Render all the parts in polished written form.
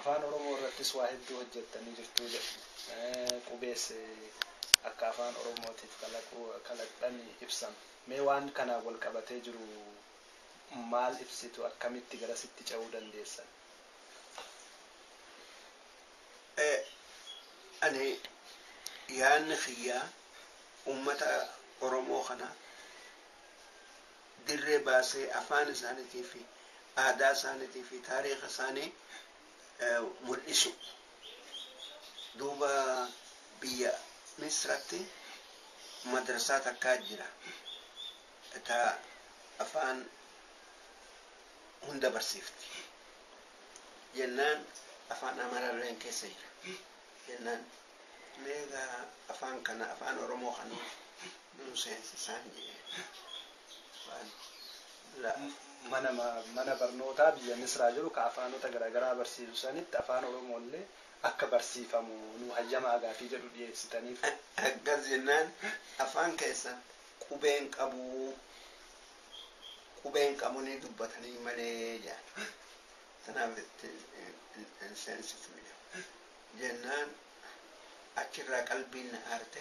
afaan oromoo irrattis waa hedduu hojjettanii jirtu jedhu qubees akka afaan oromootiif kalaqxanii ibsan mee waan kana wal qabatee jiru maal ibsitu akkamitti garasitti ce'uu dandeessan? Ani yaanni xiyyaa ummata oromoo kana dirree baasee afaan isaaniitii fi aadaa isaaniitii fi taariikha isaanii mul'isu. Duuba biyya Misratti madrasaa takkaa jira. Ta afaan hunda barsiifti. Jennaan afaan Amaaraaleen keessa jira. Jennaan meeqa afaan kana afaan oromoo kana nun seensisaan jedhee. Mana barnootaa biyya Misraa jiru ka afaanota garaagaraa barsiisu sanitti afaan oromoollee akka barsiifamu nu hayyamaa gaafii jedhu dhiyeessitaniif. Akkas jennaan afaan keessan qubeen qabu ni dubbatanii malee jedhan. Kanaaf hin seensifne jennaan achirraa qalbiin na aarte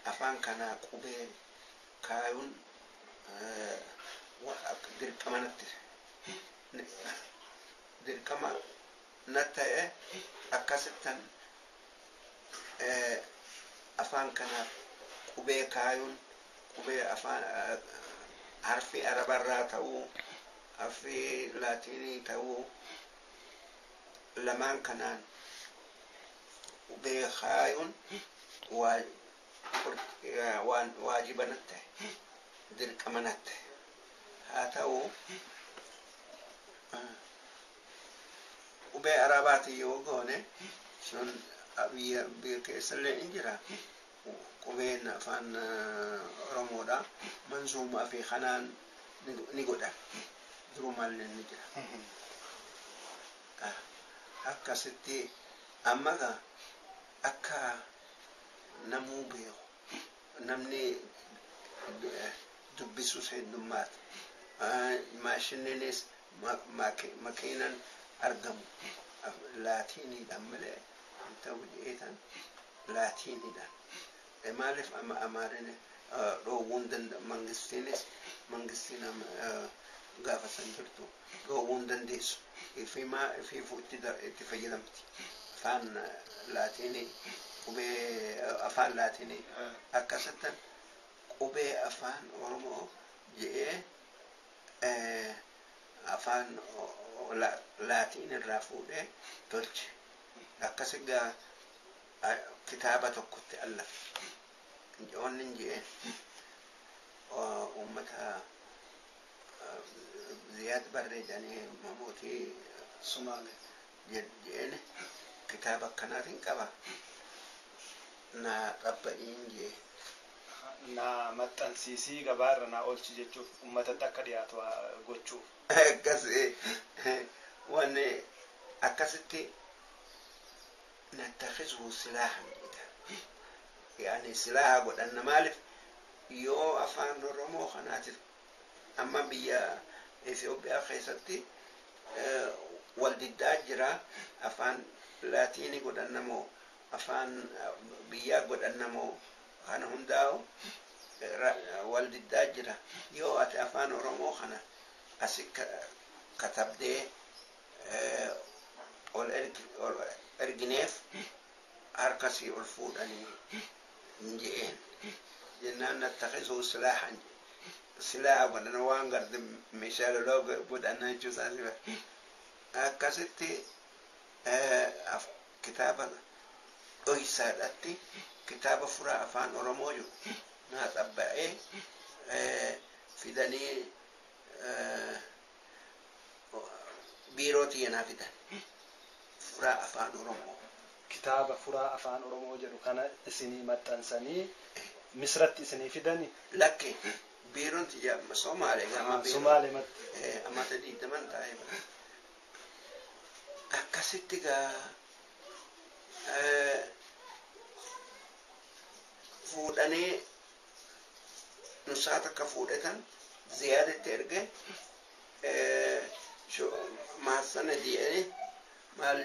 afaan kana qubee kaayuun dirqama natti ta'e akkasittan afaan kana qubee kaayuun qubee afaan harfi arabarraa ta'uu harfi laatiinii ta'uu lamaan kanaan qubee kaayuun waan waajiba natti ta'e dirqama natti ta'e. Haa ta'u qubee arabaati yoo goone sun biyya keessallee ni jira. Qubeen afaan oromoodha manzuumaa fi kanaan ni godha. Durumaallee ni jira. Akkasitti amma akka namuu beeku namni dubbisus heddummaata. Maashiniinis makiinan argamu laatiiniidhaan malee ta'u jedheetan laatiiniidhaan. Maaliif amma Amaariin dhoowwuun danda'a mangistiin gaafa san jirtu dhoowwuun dandeessu. Ifiifuu itti fayyadamti. Afaan laatiinii qubee afaan laatiinii akkasittan qubee afaan oromoo jedhee afaan laatiin irraa fuudhee tolche. Akkasi gaa kitaaba tokkotti allafe. Onni jedheen uummata Ziyaad Barree jedhanii mamootii Sumaalee jedheen kitaaba akkanaatiin qaba. Na qabba'iin jedhee. Na maxxansiisii gabaa irra na oolchi jechuuf uummatatti akka dhiyaatu gochuuf. Wanni akkasitti nattakhizuu silaahan jedha. Yaani silaaha godhanna maaliif yoo afaan oromoo kanaatiif amma biyya Itoophiyaa keessatti wal diddaa jira. Afaan laatiinii godhannamoo afaan biyyaa godhannamoo kana hundaa'u wal diddaa jira. Yoo ati afaan oromoo kana asi katabdee ol ergineef harkasii ol fuudhanii jedheen. Jennaan nattakhizuu silaahan silaa godhana waan garde meeshaa lolaa godhana jechuusaa. Akkasitti kitaaba dhoysaadhaatti kitaaba furaa afaan oromoo jiru naa xabba'ee fidanii biirootii naa fidan furaa afaan oromoo. Kitaaba furaa afaan oromoo jedhu kana isinii maxxansanii Misratti isinii fidanii? Lakke biiroon tiyya Somaalee gama Somaalee amata 20 taa'ee akkasitti gaa fuudhanii nusaat akka fuudhatan Ziyaadatti erge maassana jedhanii maal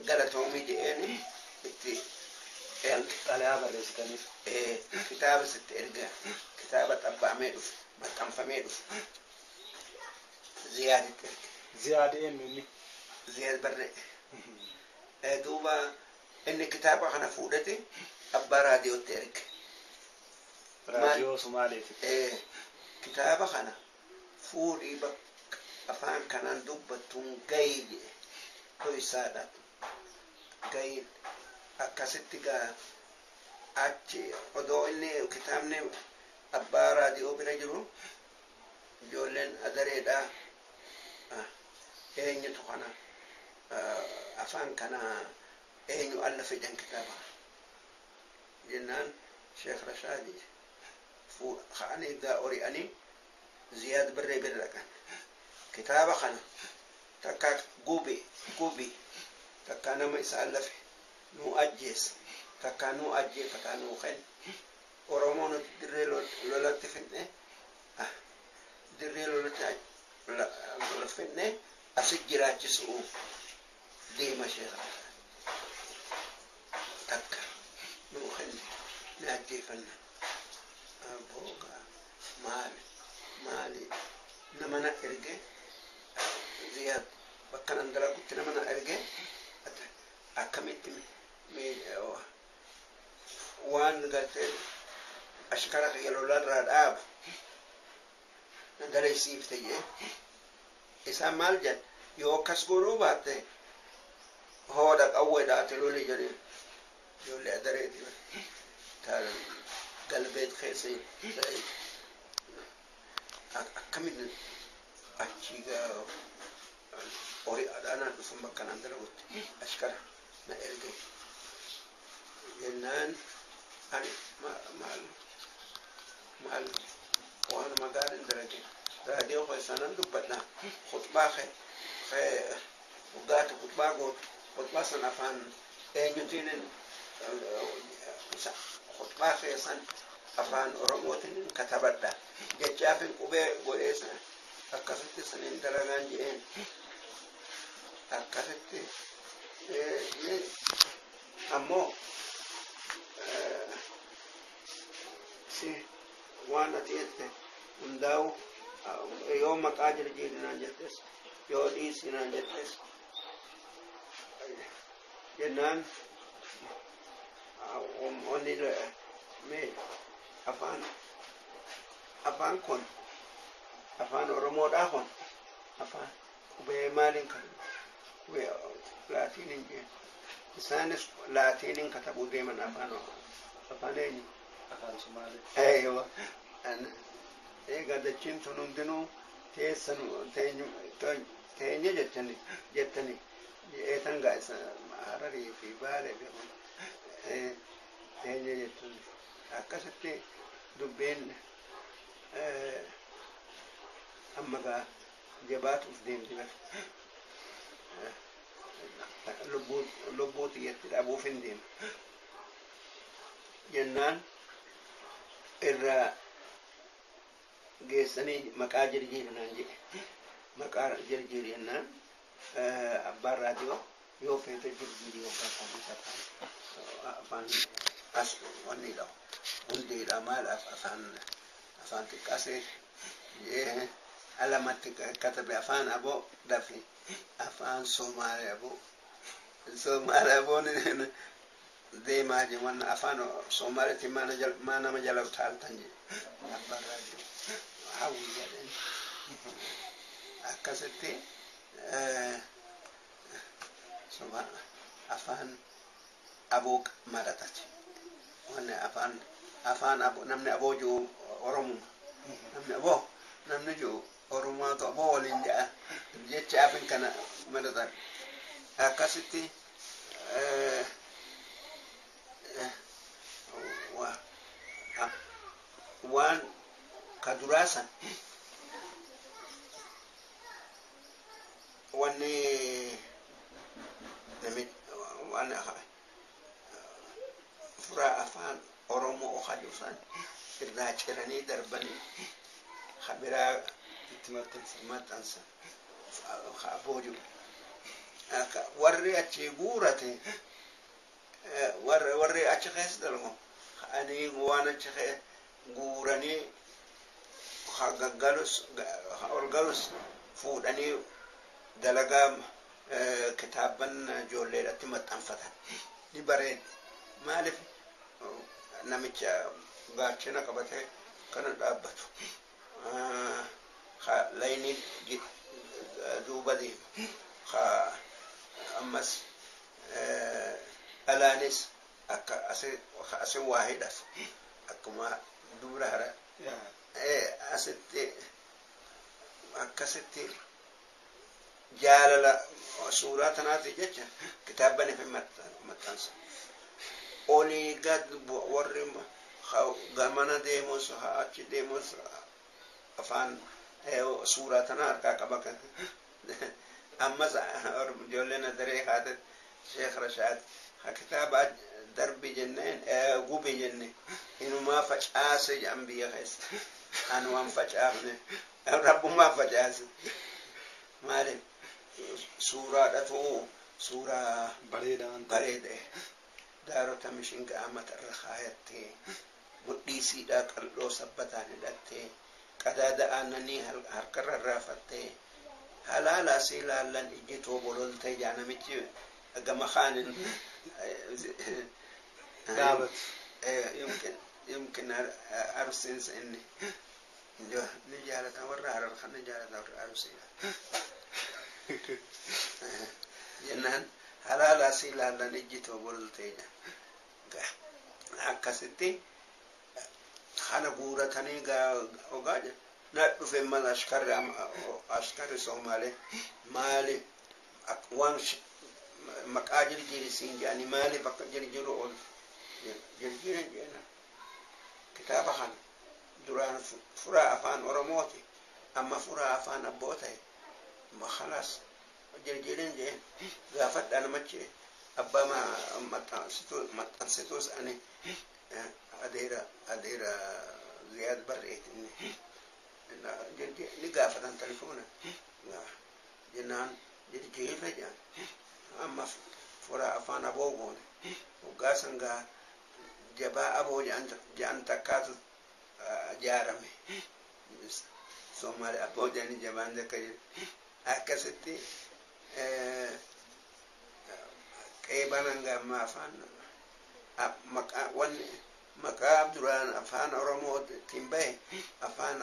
galatoomii jedheeni itti erga. Xalayaa barreessitaniif. Kitaaba sitti erga. Kitaaba xabbaamee dhufu, maxxanfamee dhufu. Ziyaaditti erga. Ziyaadi eenyuuni? Ziyaad barree. Duuba inni kitaaba kana fuudhate abbaa raadiyootti erga. Raadiyoo Sumaaleeti. Kitaaba kana fuudhii bakka afaan kanaan dubbattuun gahii jedhe to'isaadha. Gahii akkasitti gaa achi odoo inni kitaabni abbaa raadiyoo bira jiru ijoolleen adareedhaa eenyutu kana afaan kana eenyu alla fedhan kitaaba jennaan Sheekh Rashaadi ka'anii gaa ori'anii Ziyaad barree bira dhaqan. Kitaaba kana takka gubi takka nama isaan lafe nu ajjeessa takka nu ajjeeffataa nuu kenna. Oromoo nuti dirree lolatti finne dirree lolatti finne asi jiraachisuu deema Sheekh takka nuu kenna ni ajjeeffanna. Booga maali nama na erge Ziyaad bakka nan dalagutti nama na erge akkamitti waan gartee ashkara kiyya lolarraa dhaabu na daraysiifte jee isaan maal jedhan yoo akkas godhuu baatte hoodha qawweedhaate loli jedhee ijoollee adareeti galbeet keessa akkamitti achi gaa horii adhaanaan dhufan bakka naan dalagutti ashkara na erge jennaan ani maal waan magaalin dalage raadiyoo keessaanan dubbadha khutbaa waggaati khutbaa gootu khutbaa san afaan eenyutiin khutbaa keessan afaan oromootiin katabadha jechaafin qubee godheessa akkasitti saniin dalagaan jedheen akkasitti ammoo si waan ati jette hundaa'u yoo maqaa jirjiirinaan jettes yoo dhiisinaan jettes jennaan onni mee afaan kun afaan oromoodhaa kun afaan qubee maaliin kan qubee laatiiniin jeen isaanis laatiiniin katabuu deeman afaan eenyu Afaan Sumaalee. eeywa eega dachiin tun hundinuu teenye jettani eetan gaa isa Hararii fi Baalee teenye jettani akkasitti dubbiin amma gaa jabaatuuf deemti lubbuu xiyyatti dhabuuf hin deema jennaan irraa geessanii maqaa jirjiirinaan jedhe maqaa jirjiiri jennaan abbaan raadiyoo yoo feete jirjiirii afaan as wanni dhawu hundeedha maalaaf afaan xiqqaasee alamatti katabe afaan aboo dafi afaan Somaalee aboo deemaa jiran afaan Somaaleetti maa nama jala utaaltan jedhe abbaan raadiyoo hawwii jedheen akkasitti afaan aboo maratati wanni afaan aboo namni aboo jiru Oromoo namni jiru Oromoatu aboo waliin jedha jecha afin kana maratan akkasitti waan kaduraasan wanni waan furaa afaan Oromoo haluusan irraa ciranii darbanii habiraa itti maxxansan aboo jiru akka warri achi guurate warri achi keessa dalgu ani waan achi guuranii gaggalus ol galus fuudhanii dalagaa kitaaban ijoolleedhatti maxxanfatan ni bareeda. Maaliif namicha gaachana qabatee kana dhaabbatu layni duuba deema ammas alaanis akka asi waa hidhas akkuma dubra hara asitti akkasitti jaalala suuraa tanaati jecha kitaaban ifi maxxansa olii gad warri gamana deemus achi deemus afaan suuraa tana harkaa qaba kan ammas ijoolleen daree haate Sheekh Rashaad kitaaba darbi jenneen gube jenne inumaa facaase jedhan biyya keessa anu waan facaafne rabbumaa facaase maaliif suuraadhatu suuraa bareeda daarota mishinga amata irra kaayattee mudhiisiidhaa qal'oo sabbataan hidhattee qadaada aannanii harkarra raafattee halaalaa si ilaallan ijjitoo bololtee jaanamichi gama kaanin دعوت يمكن أرسل إني نجارة ورا على الخن نجارة ورا أرسل جنان هلا سيلا لنجيت وقولتينا هكذا خنا بورا تاني وقاعد نعرف ما أشكر سومالي مالي وانش مكاجر جيرسين يعني مالي بكاجر جيرو جرجيرن جينا كتاب خان دران فرا أفان أرموتي أما فرا أفان أبوتي ما خلاص جرجيرن جين غافت أنا ماشي أبا ما تنسيتوس أني أديرا زياد بريت إني جرجير نغافت عن تلفونه جنان جرجير فجأة أما فرا أفان أبوه وقاسنغا jabaa aboo jaan takkaatu jaarame Soomaali aboo jaani jabaan takka jiru akkasitti qeebanan gamma afaan maqaa duraan afaan Oromootiin bahe afaan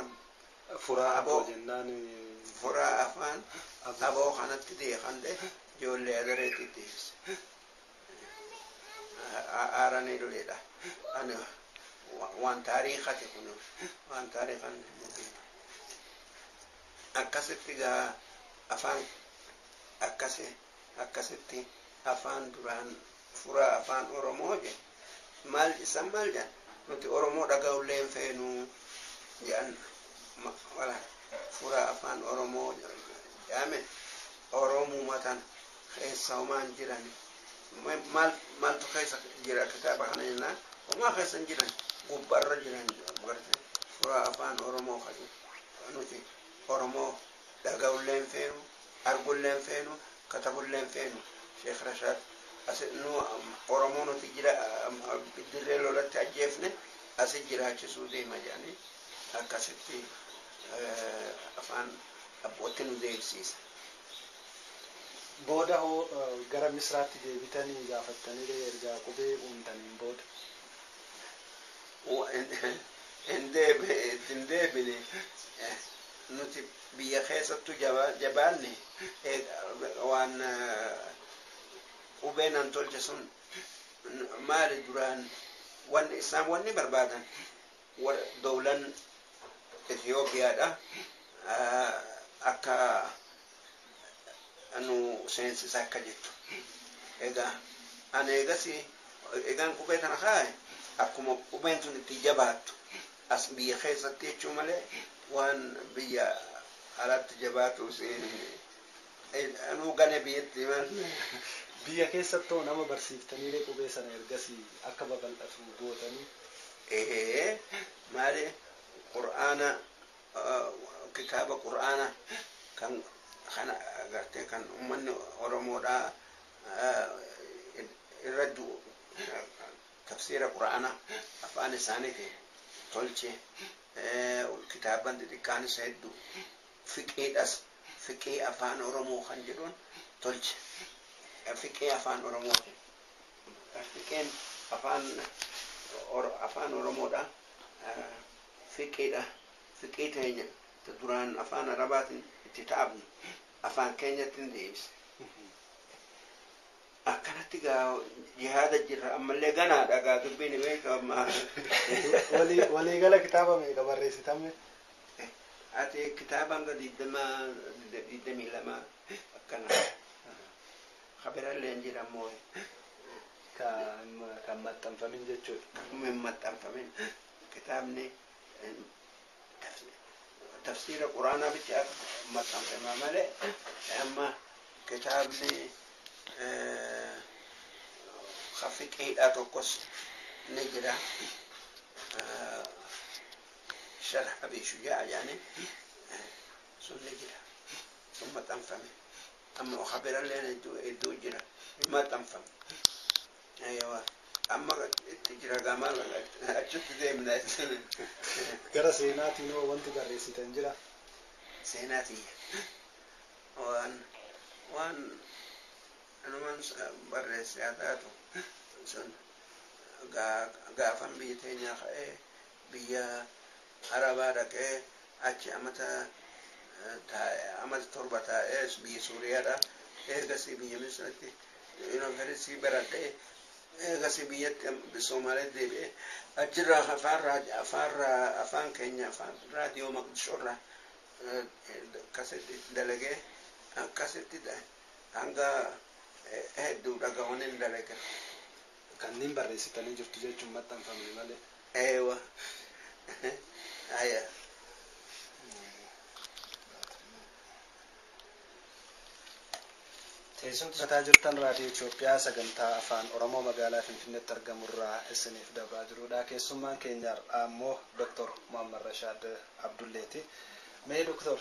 furaa aboo jennaan furaa afaan aboo kanatti deeqande ijoollee adareetti deebise aaranii dhuleedha أنا وان تاريخي كنا وان تاريخا مبين أكست جا أفان أكست أفان دران فرا أفان أورموجي مال جسم مال جان نتي أورمو دعاو لين فينو جان ولا فرا أفان أورمو جامه أورمو ماتن خيس سومان جيراني مال تخيس جيرا كتابة خنينا وما خيسن جيران غبار جيران بغرت فرا أفان أورمو خدي نوتي أورمو دعاو لين فينو أرجل لين فينو كتابو لين فينو شيخ رشاد أسنو أورمو نوتي جيرا بدري ولا تأجيفني أسجيرا شسودي مجاني أكاسيتي أفان أبوتنو ديرسيس booda hoo gara misraatti deebitanii gaafattanii ergaa qubee uumtaniin booda indeebine nuti biyya keessattu jabaanne waan qubeen an tolche sun maali duraan isaan wanni barbaadan dowlan Ethiopiyaadha akka anu seensi akka jettu egaa ani egaan qubee tana kaaye akkuma qubeen tun itti jabaattu as biyya keessatti jechuu malee waan biyya alatti jabaatu anu gane biyyatti biyya keessattoo nama barsiiftanii qubee sana ergasii akka babal'atu gootanii maali qur'aana kitaaba qur'aana kan kana agartee kan ummanni Oromoodhaa الرد تفسير القرآن أفان سانته تولشي كتابا كان سيدو فكي أفان أورمو خنجرون تولشي فكي أفان أورمو فكين أفان أورمو دا فكي تهينيا تدران أفان ربات تتعبني أفان كينيا تنديس akkanatti gaa jihaada jirra ammallee ganaadha gaa dubbiin beekama walii gala kitaaba meeqa barreessitame ati kitaabaan gadi 22 akkana khabirallee jira moo kan maxxanfamin jechuudha min maxxanfamin kitaabni tafsiira quraanaa bicha maxxanfama malee amma kitaabni خفيك إيه أتوقس نجرا شرح أبي شجاع يعني سن نجرا ثم تنفهم أما أخبر لنا يدو جرا ما تنفهم أيوة أما تجرا كمان أشوف زي من السنة كرا سيناتي نو وانت بريسي تنجرا سيناتي وان أنا من بريس ياداتو سن غافن بيتين يا خي بيا عربارك أشي أمتا تربتا إيش بي سوريا دا غسي بي مسنتي إنه غرسي برد غسي بيت بسومالي دي أجرا أفان كينيا أفان راديو مقدشورا كاسيت دلقي كاسيت دا هنگا هدو رقوانين دلقي kanneen barreessitanii jirtu jechuun maxxanfamne malee. Eewa. Aya. Teessumti jirtan raadiyoo Itoophiyaa sagantaa afaan Oromoo magaalaa Finfinneetti argamurraa isiniif dabraa jirudha. Keessummaan keenya ammoo Dr. Muhammad Rashaad Abdulleeti. Mee Dr.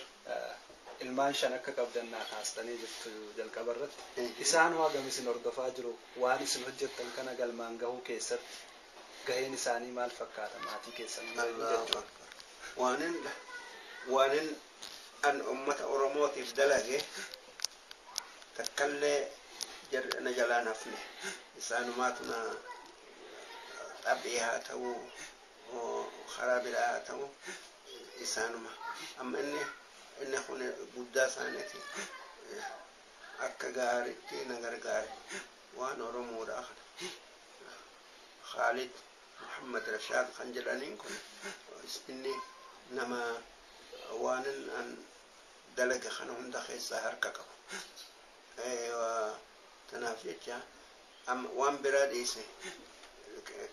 ilmaan shan akka qabdannaa kaastanii jirtu jalqaba irratti isaan waagam isin hordofaa jiru waan isin hojjettan kana galmaan gahuu keessatti gaheen isaanii maal fakkaata maatii keessan waanin an ummata oromootiif dalage takkallee na jalaan hafne isaanumaatuna xabii haa ta'uu karaa biraa haa ta'uu isaanuma amma inni kun guddaa isaaniiti akka gaariitti na gargaare waan oromoodha kana Khalid Muhammad Rashaad kan jedhaniin kun inni nama waan an dalaga kana hunda keessaa harka qabu tanaaf jecha waan biraa dhiise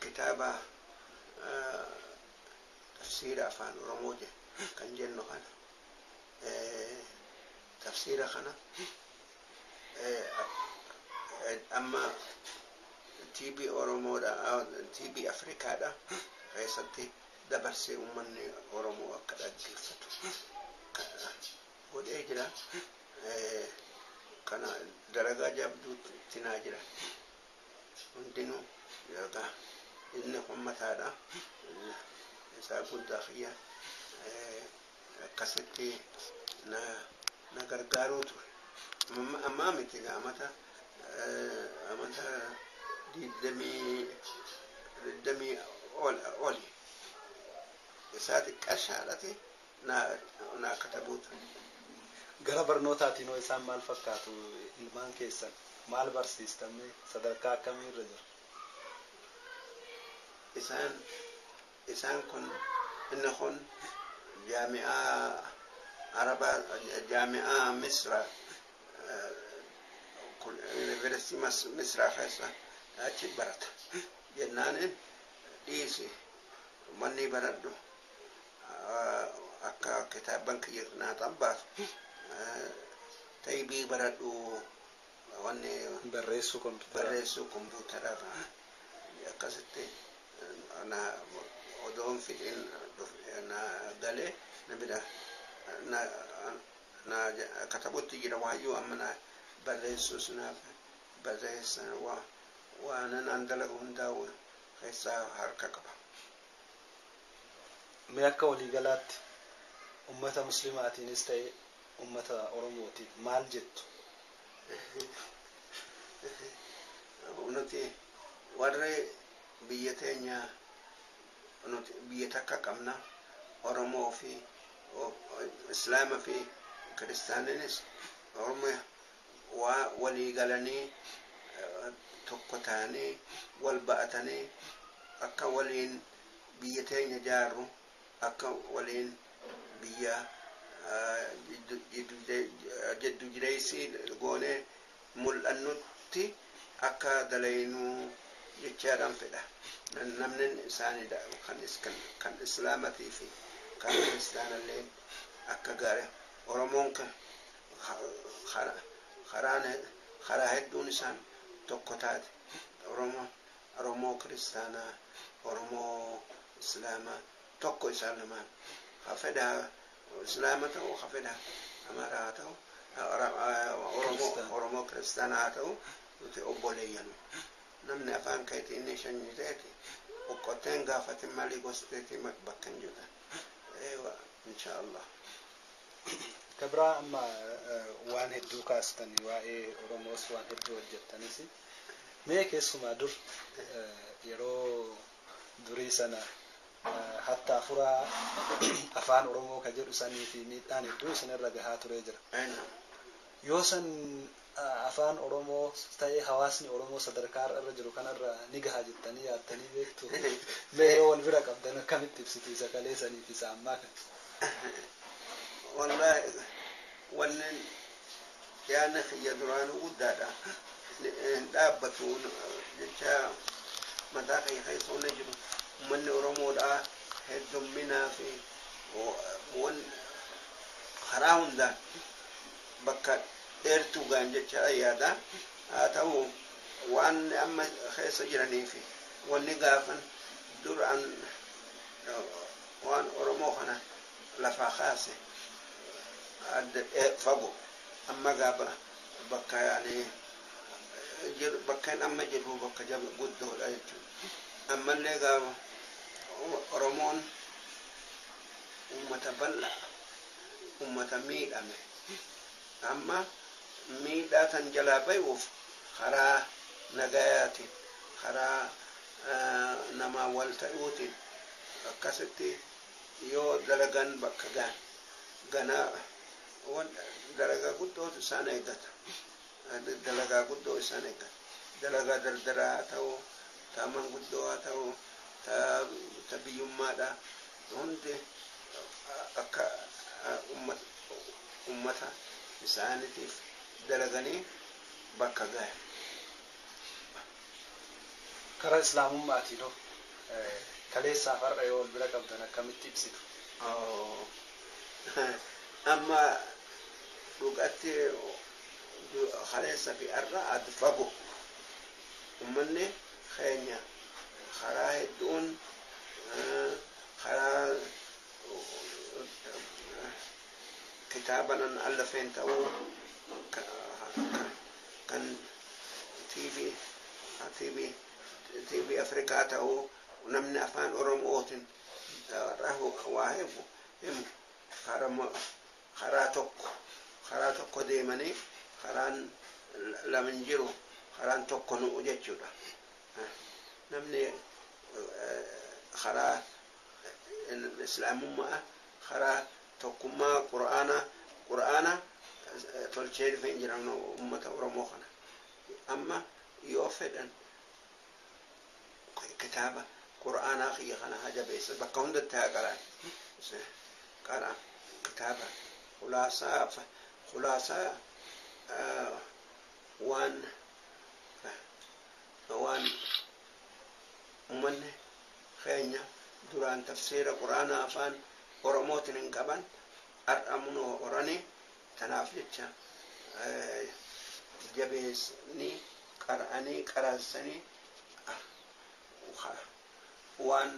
kitaaba tafsiira afaan oromoo kan jennu kana تفسير خنا أما تي بي أورومو دا تي بي أفريقيا دا خيستي دبرسي أمني أورومو أكدا جيفتو ودي جرا كنا درجة جابدو تناجرا ندينو يلقى إنهم مثلا يساقون داخية كستي na gargaaruu ture ammaa miti amata diddamii oli isaati qashaadhati naa katabuu ture gara barnootaatiin hoo isaan maal fakkaatu ilmaan keessan maal barsiistame sadarkaa akkamii irra jiru isaan kun inni kun jaami'aa عربة جامعة مصر يونيفرسيتي مصر خاصة أشي برات جنان ديسي مني بردو أكا كتابا كيرنا تبار تيبي بردو واني بريسو كمبيوتر أكا ستي أنا ودون في أنا دالي نبدا na katabutti jira wahyu amana barreessu suna bazeessa waanan an dalagu hundaa'u keessaa harka qaba. Mee akka waliigalaatti ummata muslimaatiinis ta'e ummata oromootiif maal jettu? Nuti warri biyya teenya nuti biyya takka qabna. Oromoo fi islaama fi kiristaaniinis waa walii galanii tokko ta'anii wal ba'atanii akka waliin biyya teenya jaarru, akka waliin biyya jiddu jireessii goonee mul'annutti akka dalaynuu jechaadhaan fedha. Namni isaaniidha kan islaamatii fi kan kiristaanallee akka gaarii. Oromoon karaa hedduun isaan tokko taate. Oromoo kiristaanaa, Oromoo islaamaa tokko isaan lamaan. Hafedha islaama ta'u, hafedha amaaraa haa ta'u, Oromoo kiristaanaa haa ta'u, nuti obboleeyyanu. Namni afaan keetii inni shanyii ta'eeti boqqotteen gaafatin malii gosteetii bakka hin jirtan. Inshaallah. Kabraa amma waan hedduu kaastanii waa'ee Oromoos waan hedduu hojjettanis mee keessumaa dur yeroo durii sana hatta afuraa afaan Oromoo ka jedhu sanii fi miidhaan hedduu isinirra gahaa turee jira. Yoo san afaan Oromoo ta'ee hawaasni Oromoo sadarkaa irra jiru kanarra ni gahaa jettanii yaaddanii beektu? Mee yoo wal bira qabdan akkamitti ibsitu isa kalee sanii fi isa ammaa kana? Wallahi wannan yaana khiyya duraanu guddaadha. Dhaabbatu jecha mataa keessa jiru uummanni Oromoodhaa heddumminaa fi karaa hundaan bakka dheertuu gaan jecha yaada. Haa ta'u waan amma keessa jiranii fi wanni gaafan duraan waan Oromoo kana lafaa kaase fago amma gaba bakka yaani bakka amma jiru bakka jaba guddoodha jechuudha. Ammallee gaba Oromoon ummata bal'aa, ummata miidhame, amma miidhaa tan jalaa bayuuf karaa nagayaatiin, karaa namaa wal ta'uutiin akkasitti yoo dalagan bakka ganaa dalagaa guddootu isaan eeggata. Dalagaa guddoo isaan eeggata. Dalagaa dardaraa haa ta'u, ta manguddoo haa ta'u, ta biyyummaadha. Hundi akka ummata isaaniitiif dalaganii bakka gahe. Karaa islaamummaatiin kaleessaa farra yoo wal bira qabdan akkamitti ibsitu? Amma dhugatti kaleessa fi har'a adda fago. Uummanni keenya karaa hedduun karaa kitaabanan allafeen ta'uu kan TV Afrikaa ta'uu namni afaan Oromootiin waa himu karaa tokko deemanii karaan lama jiru karaan tokko nu jechuudha. Namni karaa islaamummaa karaa tokkummaa qur'aana tolchee dhufee jiran uummata Oromoo kana. Amma yoo fedhan kitaaba qur'aanaa kiyya kana hajabeessa bakka hundatti haa qaraan kitaaba khulaasaa waan uummanni keenya duraan tafsiira qur'aanaa afaan Oromootiin hin qaban har'amunoo oranii tanaaf jecha jabeessanii qara'anii qaraansanii waan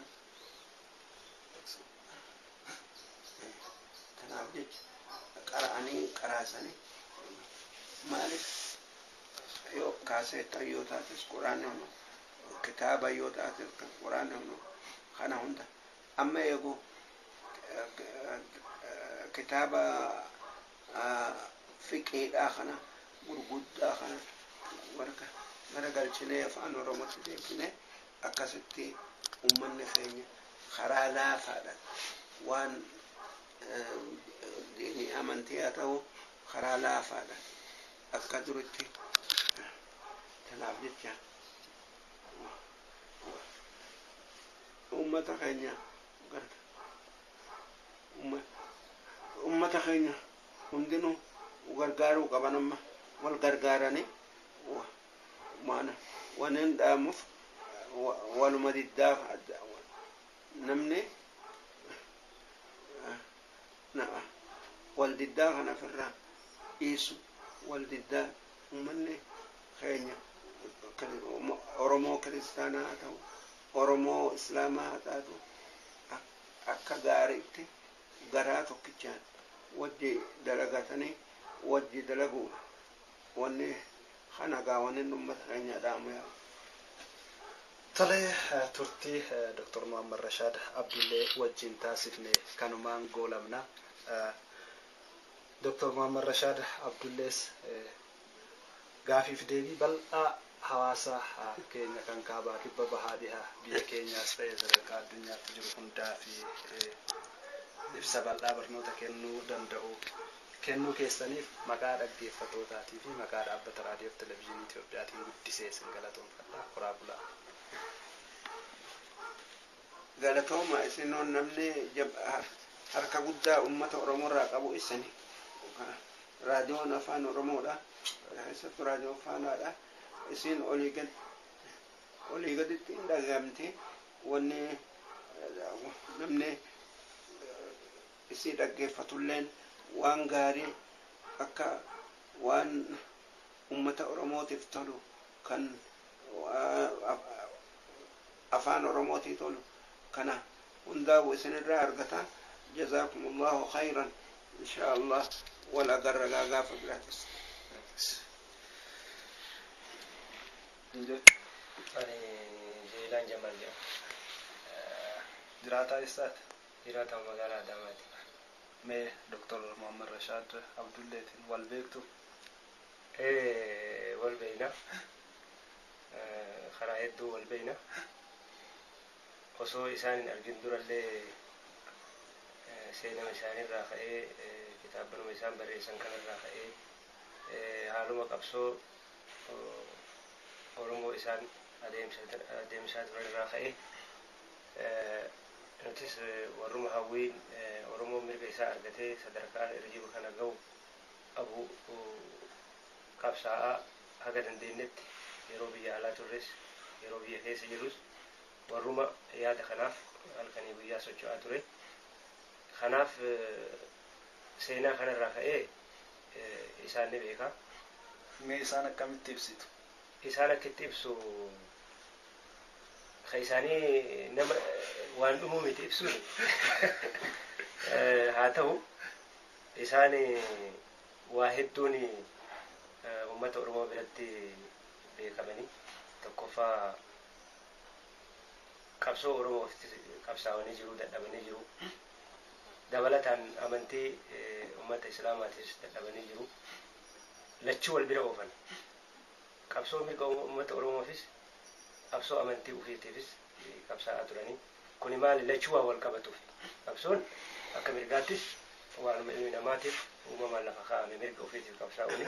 tanaaf jecha qara'anii qaraasanii maaliif yoo kaaseetta yoo taates quraanni hunu kitaaba yoo taates quraanni hunu kana hunda amma eegu kitaaba fiqiidhaa kana gurguddaa kana warka garagalchinee afaan oromootti deebine akkasitti ummanni keenya karaa laafaadhaan waan diinii amantii haa ta'u karaa laafaadhaan akka duritti kanaaf jecha ummata keenya ummata keenya hundinuu gargaaruu qaban amma wal gargaaranii maana wanin dhaamuuf waluma diddaa namni wal diddaa kana ofirraa dhiisu wal diddaa ummanni keenya oromoo kiristaanaa haa ta'u oromoo islaamaa haa taatu akka gaariitti garaa tokkichaan wajji dalagatanii wajji dalaguu wanni kana gaa wanni ummata keenya dhaamu yaa tole turtii Dr. Muhammad Rashad Abdullee wajjin taasifne kanumaan goolabna. Dr. Muhammad Rashad Abdullees gaafiif deebii bal'aa hawaasa keenya kan kaabaa kibba bahaa dhihaa biyya keenyaas ta'e sadarkaa addunyaatti jiru hundaa fi ibsa bal'aa barnoota kennuu danda'u kennuu keessaniif maqaa dhaggeeffattootaatii fi maqaa dhaabbata raadiyoo fi televezyiinii Itiyoophiyaatiin guddisee isin galatoomfadha. Horaa bulaa. Galatooma isinoon namni harka guddaa ummata Oromoo irraa qabu isini raadiyoon afaan Oromoodha keessattuu raadiyoo afaanaadha isin olii gaditti hin dhagahamti wanni namni isii dhaggeeffatulleen waan gaarii akka waan ummata Oromootiif tolu kan afaan Oromootii tolu kana hundaa'u isinirraa argata. Jazakumullahu khairan inshaallah wala garragaa gaafa biraatis. Ani Jeelaan Jamal jedhama. Jiraataa eessaati? Jiraata magaalaa Adaamaati. Mee Dr. Muhammad Rashad Abdulleetiin wal beektu? Wal beeyna. Karaa hedduu wal beeyna. Osoo isaan hin argin durallee seenama isaanirraa ka'ee kitaabanuma isaan barreessan kanarraa ka'ee haaluma qabsoo Oromoo isaan adeemsaa turanirraa ka'ee nutis warruma hawwiin Oromoo mirga isaa argatee sadarkaa irra jiru kana ga'u qabu qabsaa'aa haga dandeenyetti yeroo biyya alaa turres yeroo biyya keessa jirus warruma yaada kanaaf halkanii guyyaa socho'aa ture. Kanaaf seenaa kanarraa ka'ee isaan ni beeka. Mee isaan akkamitti ibsitu? Isaan akkitti ibsu ka isaanii nama waan dhumuu miti ibsuun haa ta'u isaan waa hedduun uummata Oromoo biratti beekamanii tokkoffaa qabsoo Oromoo qabsaa'anii jiru dadhabanii jiru. Dabalataan amantii uummata Islaamaatis dadhabanii jiru. Lachuu wal bira oofan. Qabsoo mirga uummata Oromoofis qabsoo amantii ufiitiifis qabsaa'aa turanii. Kuni maali lachuu waan wal qabatuuf. Qabsoon akka mirgaattis waanuma ilmi namaatiif uumamaan lafa kaa'ame mirga ufiitiif qabsaa'uuni.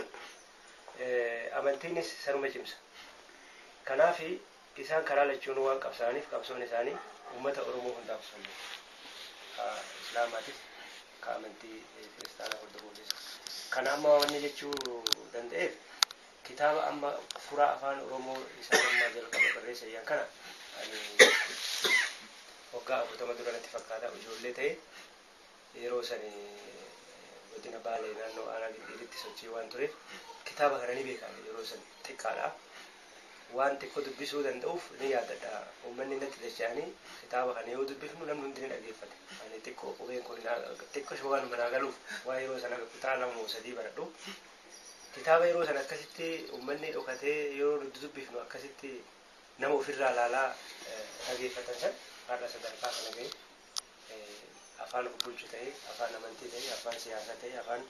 Amantiinis saruma cimsa. Kanaaf isaan karaa lachuun waan qabsaa'aniif qabsoon isaanii uummata Oromoo hundaaf sunni. Islaamaatis ka amantii kiristaanaa hordofuufis. Kana amma wanni jechuu danda'eef kitaaba amma furaa afaan Oromoo isaa ammaa jalqaba barreessan kana ani waggaa 40 duratti fakkaata ijoollee ta'e yeroo sani godina Baalee naannoo aanaa Giddiitti sochii waan tureef kitaaba kana ni beekan yeroo san xiqqaadha. Waan xiqqoo dubbisuu danda'uuf ni yaadadha. Uummanni natti dacha'anii kitaaba kana yoo dubbifnu namni hundi ni dhaggeeffate. Ani xiqqoo qubeen kun xiqqoo shawaan manaa galuuf waa yeroo sana kutaa 2 3 baradhu kitaaba yeroo sana akkasitti uummanni dhokatee yeroo dubbifnu akkasitti nama ofirraa laalaa dhageeffatan san har'a sadarkaa kana ga'e afaan bulchu ta'e afaan amantii ta'e afaan siyaasaa ta'e afaan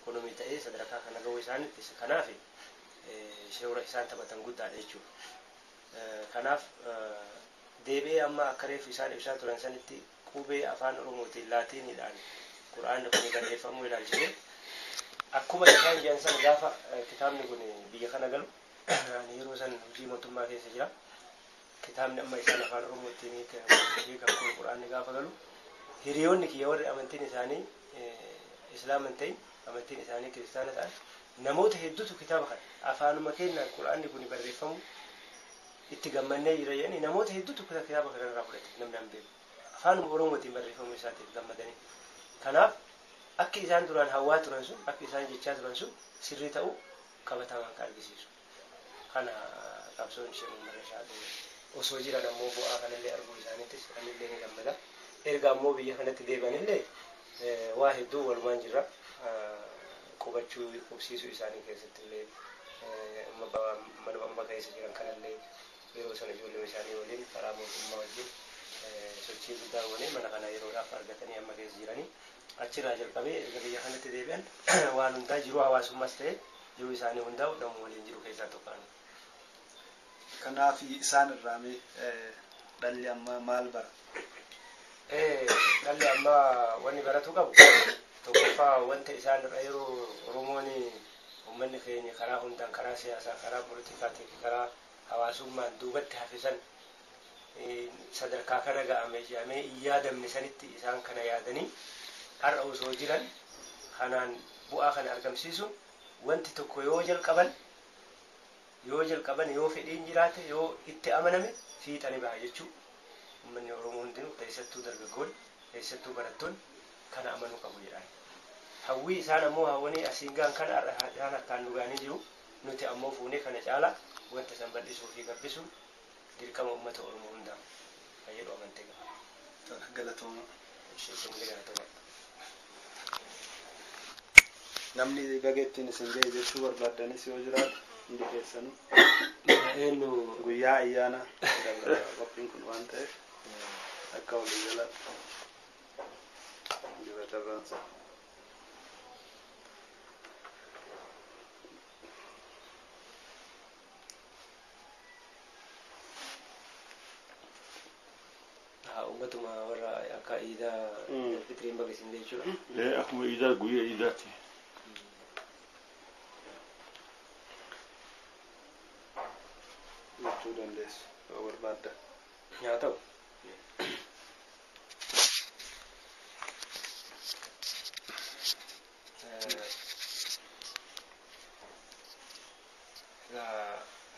ekonomii ta'e sadarkaa kana ga'uu isaan kanaaf shoora isaan taphatan guddaadha jechuudha. Kanaaf deebi'ee amma akka reefu isaan ibsaa turan sanitti qubee afaan oromootiin laatiiniidhaan quraanni kun barreeffamuu ilaalchisee akkuma isaan jedhan san gaafa kitaabni kun biyya kana galu yeroo san hojii mootummaa keessa jira. Kitaabni amma isaan afaan oromootiin hiikan kun quraanni gaafa galu hiriyoonni kiyya warri amantiin isaanii islaaman ta'in amantiin isaanii kiristaana ta'an namoota hedduutu kitaaba kana afaanuma keenyaan quraanni kun barreeffamu itti gammannee jira jedhanii namoota hedduutu kitaaba kana irraa fudhate namni hin beeku afaanuma oromootiin barreeffamuu isaatiif gammadanii. Kanaaf akka isaan duraan hawwaa turan sun akka isaan jechaa turan sun sirrii ta'uu qabatamaan kan argisiisu. Kana qabsoon ishee Maammarashaad osoo jiran ammoo bu'aa kanallee arguu isaaniittis anillee ni gammada. Erga ammoo biyya kanatti deebi'anillee waa hedduu walumaan jirra. Qubachuu qubsiisuu isaanii keessatti illee manuma amma keessa jiran kanallee yeroo sana ijoollee isaanii waliin karaa mootummaa wajjin sochii guddaa goonee mana kana yeroodhaaf argatanii amma keessa jiranii achirraa jalqabee erga biyya kanatti deebi'an waan hundaa jiruu hawaasummaas ta'e jiruu isaanii hundaa'u namuu waliin jiru keessaa tokkodha. Kanaaf isaan irraa dhalli amma maal bara? Dhalli amma wanni baratu qabu tokkoffaa wanta isaan irra yeroo Oromoon uummanni keenya karaa hundaan karaa siyaasaa karaa politikaatii fi karaa hawaasummaan duubatti hafisan sadarkaa kana ga'amee jedhamee yaadamne sanitti isaan kana yaadanii har'a osoo jiran kanaan bu'aa kana argamsiisu wanti tokko yoo jalqaban yoo fedhiin jiraate yoo itti amaname fiixanii baha jechuudha. Uummanni Oromoo hundinuu keessattuu dargaggoonni keessattuu barattoonni kana amanuu qabu jedhan. Hawwii isaan ammoo hawwanii asiin gaan kana har'aan akkaan dhugaanii jiru nuti ammoo fuunee kana caala wanta san bal'isuu fi gabbisuu dirqama uummata Oromoo hundaa fayyadu amantee qaba. Galatooma. Galatooma. Namni bageettiin isin ga'e jechuu barbaadanis yoo jiraatu hundi keessanuu guyyaa ayyaana qophiin kun waan ta'eef akka walii jala dibata ummatuma warra akka iidaa fitiriin baga isin jechuudha. Akkuma iidaa guyyaa iidaati. Jechuu dandeessu yoo barbaadda. Haa ta'u.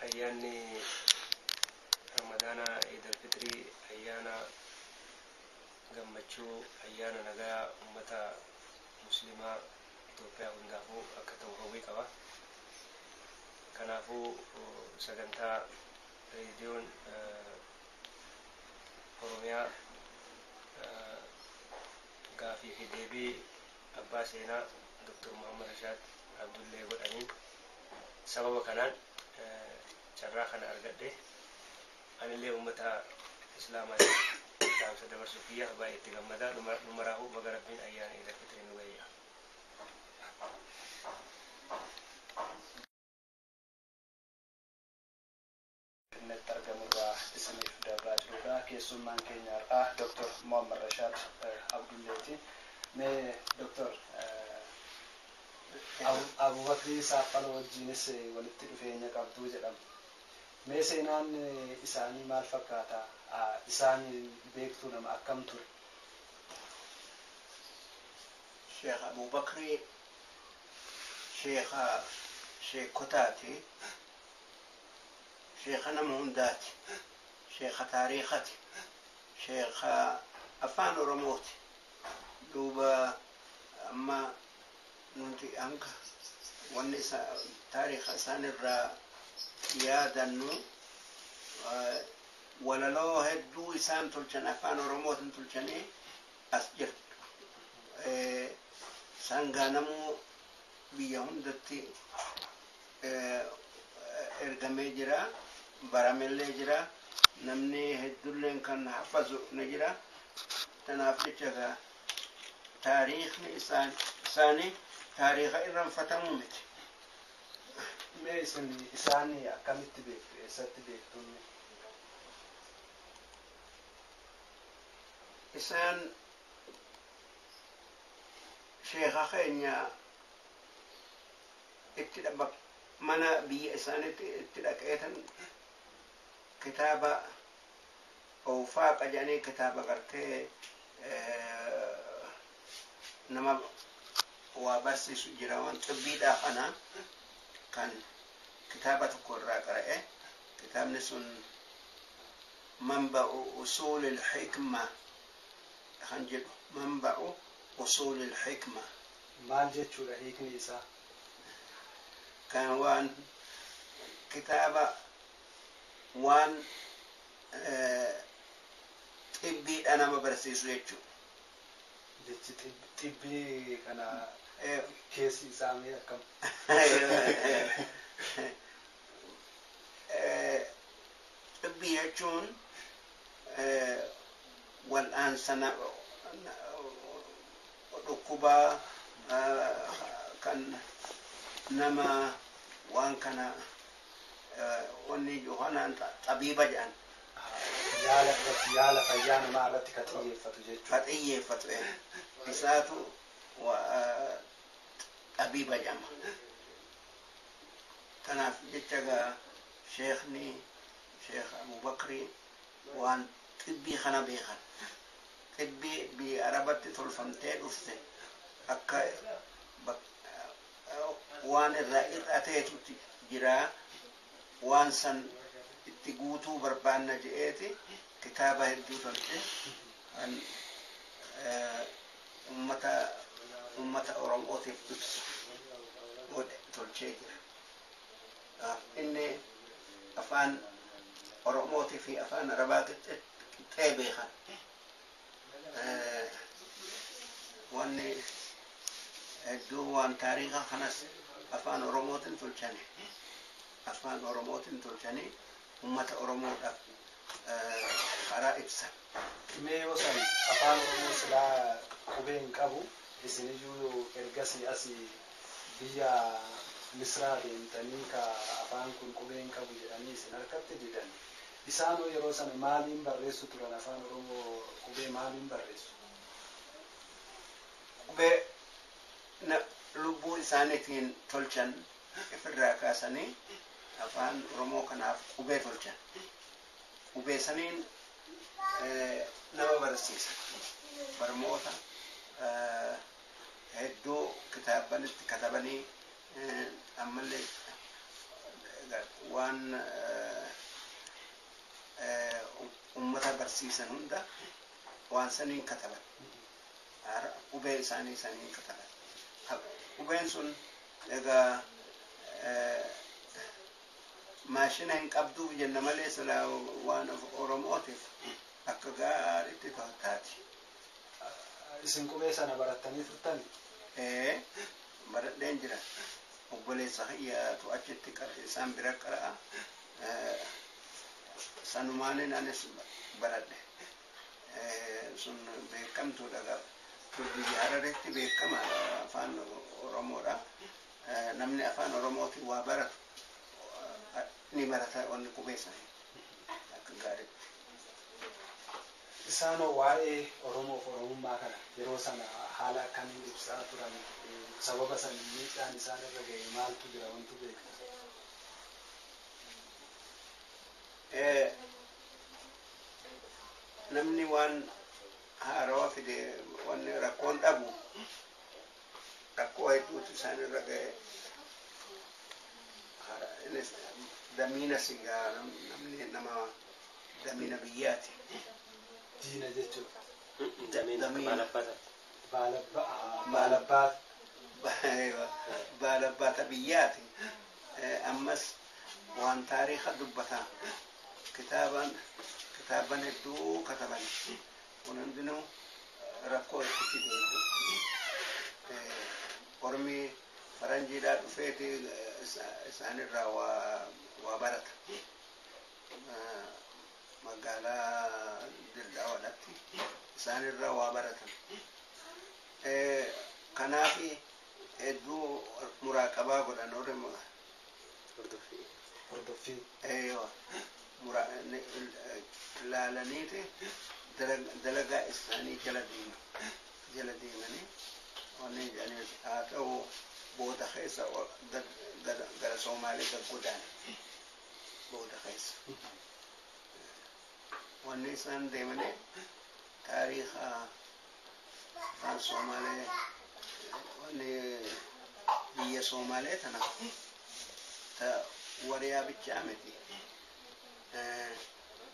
Ayyaanni Ramadaana Iidul Fitrii ayyaana gammachuu ayyaana nagaa uummata musliimaa Itoophiyaa hundaafuu akka ta'u hawwii qaba. Kanaafuu sagantaa reediyoon Oromiyaa gaafii fi deebii abbaa seenaa Dr. Maammarashaad Abdullee godhaniin sababa kanaan carraa kana argadhe anillee uummata islaamaatiif dhaamsa dabarsuuf baay'ee itti gammadaa numaraahuu baga rabbiin ayyaana Iidul Fitrii nu ga'eera. isiniif dabraa jirudha. Keessummaan keenya har'aa Dr. Maammarashaad Abdulleeti. Mee Dr. Abubakrii Saaffaloo wajjinis walitti dhufeenya qabduu jedhama. Mee seenaan isaanii maal fakkaata? Isaan beektuu nama akkam ture? Sheekh Abubakrii sheekotaati. Sheekha nama hundaati. Sheekha taariikhati. Sheekha afaan Oromooti. Duuba amma nuti hanga wanni taariikha isaan irraa yaadannu walaloo hedduu isaan tolchan afaan Oromootiin tolchanii as jirtu. Isaan gaanamuu biyya hundatti ergamee jira, baramellee jira, namni heddulleen kan hafazu ni jira. Tanaaf jecha egaa taariikhni isaanii taariikha irraanfatamuu miti. Mee isin isaanii akkamitti beektu? Eessatti beektuun? Isaan sheekha keenya itti mana biyya isaaniitti itti dhaqeetan kitaaba Awfaaqa jedhanii kitaaba gartee nama waa barsiisu jira waan xibbiidhaa kana kan kitaaba tokko irraa qara'e. Kitaabni sun manba'u usuulil hikma kan jedhu, manba'u usuulil hikma. Maal jechuudha hiikni isaa? Kan waan kitaaba waan xibbiidha nama barsiisu jechuudha. Jechi xibbii kana keessi isaa mee akkam? Xibbii jechuun wal'aansa dhukkubaa kan nama waan kana wanni yohanaan xabiiba jedhan. Yaala fayyaa namaa irratti ka xiyyeeffatu jechuudha. Ka xiyyeeffatu isaatu xabiiba jedhama. Kanaaf jecha egaa sheekni Sheekh Abubakrii waan xibbii kana beekan. Xibbii biyya Arabatti tolfamtee dhufte akka waan irraa hir'ateetu jira, waan san itti guutuu barbaanna jedheeti kitaaba hedduu tolche kan ummata Oromootiif ibsu godhe tolchee jira. Inni afaan Oromootii fi afaan Arabaa qixxee beekan. Wanni hedduu waan taariikha kanas afaan Oromootiin tolchani. Afaan Oromootiin tolchanii ummata Oromoodhaaf karaa ibsan. Mee yoo san afaan Oromoo silaa qubee hin qabu, isiniyyuu ergasii asii biyya Misraa deemtanii ka afaan kun qubee hin qabu jedhanii isin harkatti didan. Isaanoo yeroo sana maaliin barreessu turan afaan Oromoo qubee maaliin barreessu? Qubee lubbuu isaaniitiin tolchan ifirraa kaasanii afaan Oromoo kanaaf qubee tolchan. Qubee saniin nama barsiisan. Barmoota hedduu kitaabanitti katabanii ammallee waan ummata barsiisan hunda waan saniin kataban. Qubee isaanii saniin kataban. Qubeen sun egaa maashina hin qabduuf jenna malee silaa waan Oromootiif akka gaariitti taati. Isin qubee sana barattanii turtani? Baradheen jira. Obboleessa hiyyaatu achitti isaan bira qara'a. Sanumaanin anis baradhe. Sun beekamtuudha gaafa. Biyya Harareetti beekama afaan Oromoodha. Namni afaan Oromootiin waa baratu ni barata wanni qubee isaanii akka gaariitti. Isaanoo waa'ee Oromoof Oromummaa kana yeroo sana haala akkamiin ibsaa turan, sababa san miidhaan isaan irra ga'e maaltu jira wantu beektu? Namni waan haarawaa fide wanni rakkoon dhabu rakkoo hedduutu isaan irra ga'e. Damiina sigaa namni nama damiina biyyaati. Diina jechuudha. Damiina baalabbaata biyyaati. Ammas waan taariikha dubbata. Kitaaban hedduu kataban. Kun hundinuu rakkoo itti fide. Ormi faranjiidhaa dhufeeti isaanirraa waa barata. Magaalaa Dirdaawwadhaatti isaanirraa waa baratan. Kanaaf hedduu muraaqabaa godhan Hordoffii. Ilaalaniiti dalagaa isaanii jala deemanii wanni jedhanii haa ta'u booda keessa gara Soomaalee gaggodaan booda keessa wanni isaan deemanii taariikha afaan Soomaalee wanni biyya Soomaalee tana ta wariyaa bichaa miti.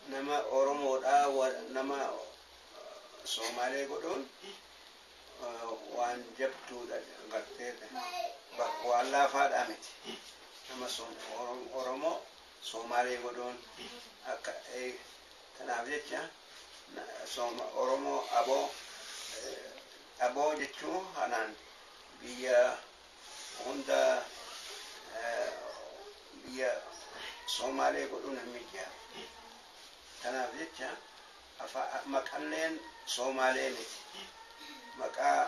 Nama Oromoodhaa nama Soomaalee godhuun waan jabduudha gartee waan laafaadhaa miti. Nama Oromoo Soomaalee godhuun akka kanaaf jecha Oromoo aboo jechuun hanaan biyya hunda biyya Soomaalee godhuun hin mijaa'u. Kanaaf jecha maqalleen Soomaalee miti. Maqaa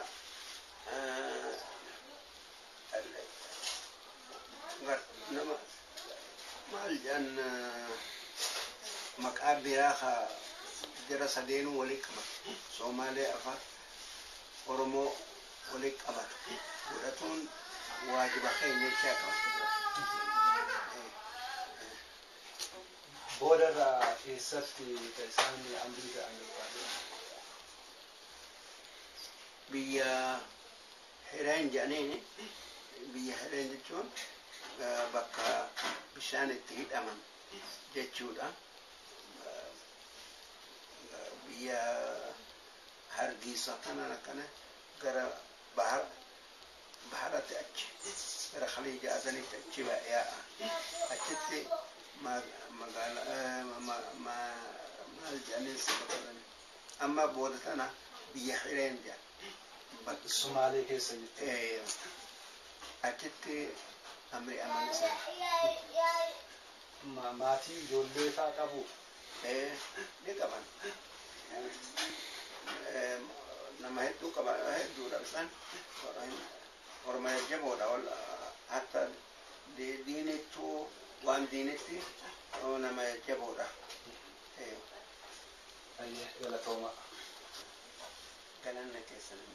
nama maal jedhan maqaa biraa jara sadeenuu walii qabatu. Soomaalee afaan Oromoo walii qabatu. Godhatuun waajiba keenya jechaa qaba. Boodarraa keessatti isaan amrii ta'an biyya Hireen jedhaniini biyya Hireen jechuun bakka bishaan itti hidhaman jechuudha. Biyya Hargeysa kanaan akkana gara baharatti achi gara Khaliija Azaniitti achi yaa'a. Achitti magaalaa maal jedhaniis amma booda tana biyya Hireen jedhan. Somaalee keessa jechuudha. Achitti amri amanisa. Maatii ijoollee fa'aa qabu. Ni qaban. Nama hedduu qaban hedduudha isaan. Orma jajjaboodha. Hatta diinittuu waan diinitti nama jajjaboodha. Galatooma. Galanna keessan hin